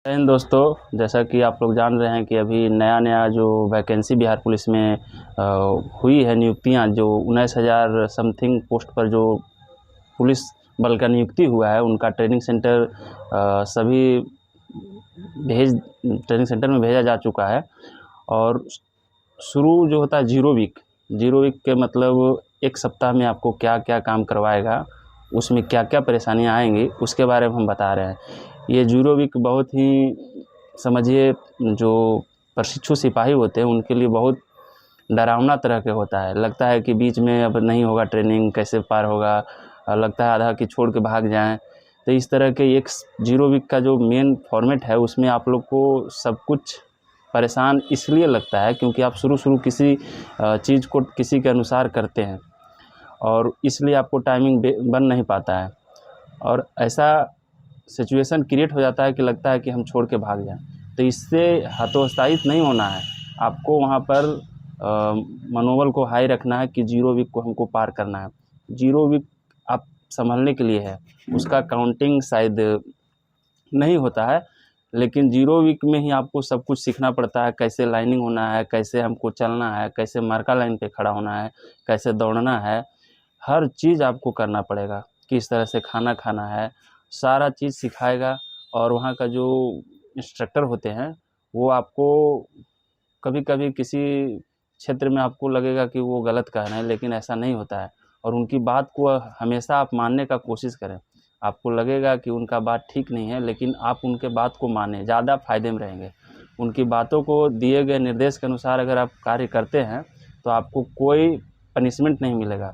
जय हिंद दोस्तों, जैसा कि आप लोग जान रहे हैं कि अभी नया जो वैकेंसी बिहार पुलिस में हुई है नियुक्तियां, जो 19,000 समथिंग पोस्ट पर जो पुलिस बल का नियुक्ति हुआ है, उनका ट्रेनिंग सेंटर सभी ट्रेनिंग सेंटर में भेजा जा चुका है। और शुरू जो होता है जीरो वीक के मतलब एक सप्ताह में आपको क्या क्या काम करवाएगा, उसमें क्या क्या परेशानियां आएंगी, उसके बारे में हम बता रहे हैं। ये जीरो वीक बहुत ही समझिए, जो प्रशिक्षु सिपाही होते हैं उनके लिए बहुत डरावना तरह के होता है। लगता है कि बीच में अब नहीं होगा ट्रेनिंग, कैसे पार होगा, लगता है आधा कि छोड़ के भाग जाएं। तो इस तरह के एक जीरो वीक का जो मेन फॉर्मेट है, उसमें आप लोग को सब कुछ परेशान इसलिए लगता है क्योंकि आप शुरू किसी चीज़ को किसी के अनुसार करते हैं और इसलिए आपको टाइमिंग बन नहीं पाता है और ऐसा सिचुएशन क्रिएट हो जाता है कि लगता है कि हम छोड़ के भाग जाएं। तो इससे हतोत्साहित नहीं होना है, आपको वहाँ पर मनोबल को हाई रखना है कि जीरो वीक को हमको पार करना है। जीरो वीक आप संभलने के लिए है, उसका काउंटिंग शायद नहीं होता है, लेकिन जीरो वीक में ही आपको सब कुछ सीखना पड़ता है। कैसे लाइनिंग होना है, कैसे हमको चलना है, कैसे मार्का लाइन पे खड़ा होना है, कैसे दौड़ना है, हर चीज़ आपको करना पड़ेगा। किस तरह से खाना खाना है, सारा चीज़ सिखाएगा। और वहाँ का जो इंस्ट्रक्टर होते हैं वो आपको कभी कभी किसी क्षेत्र में आपको लगेगा कि वो गलत कह रहे हैं, लेकिन ऐसा नहीं होता है। और उनकी बात को हमेशा आप मानने का कोशिश करें। आपको लगेगा कि उनका बात ठीक नहीं है, लेकिन आप उनके बात को मानें, ज़्यादा फ़ायदे में रहेंगे। उनकी बातों को दिए गए निर्देश के अनुसार अगर आप कार्य करते हैं तो आपको कोई पनिशमेंट नहीं मिलेगा।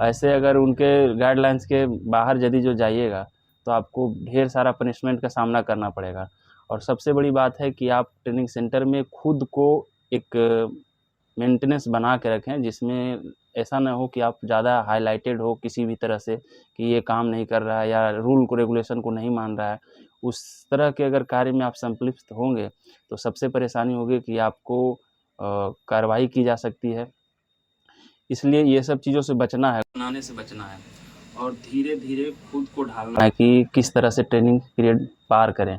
ऐसे अगर उनके गाइडलाइंस के बाहर यदि जो जाइएगा तो आपको ढेर सारा पनिशमेंट का सामना करना पड़ेगा। और सबसे बड़ी बात है कि आप ट्रेनिंग सेंटर में खुद को एक मेंटेनेंस बना के रखें, जिसमें ऐसा ना हो कि आप ज़्यादा हाईलाइटेड हो किसी भी तरह से कि ये काम नहीं कर रहा है या रूल को रेगुलेशन को नहीं मान रहा है। उस तरह के अगर कार्य में आप संलिप्त होंगे तो सबसे परेशानी होगी कि आपको कार्रवाई की जा सकती है। इसलिए ये सब चीज़ों से बचना है, बनाने से बचना है और धीरे धीरे खुद को ढालना है कि किस तरह से ट्रेनिंग पीरियड पार करें।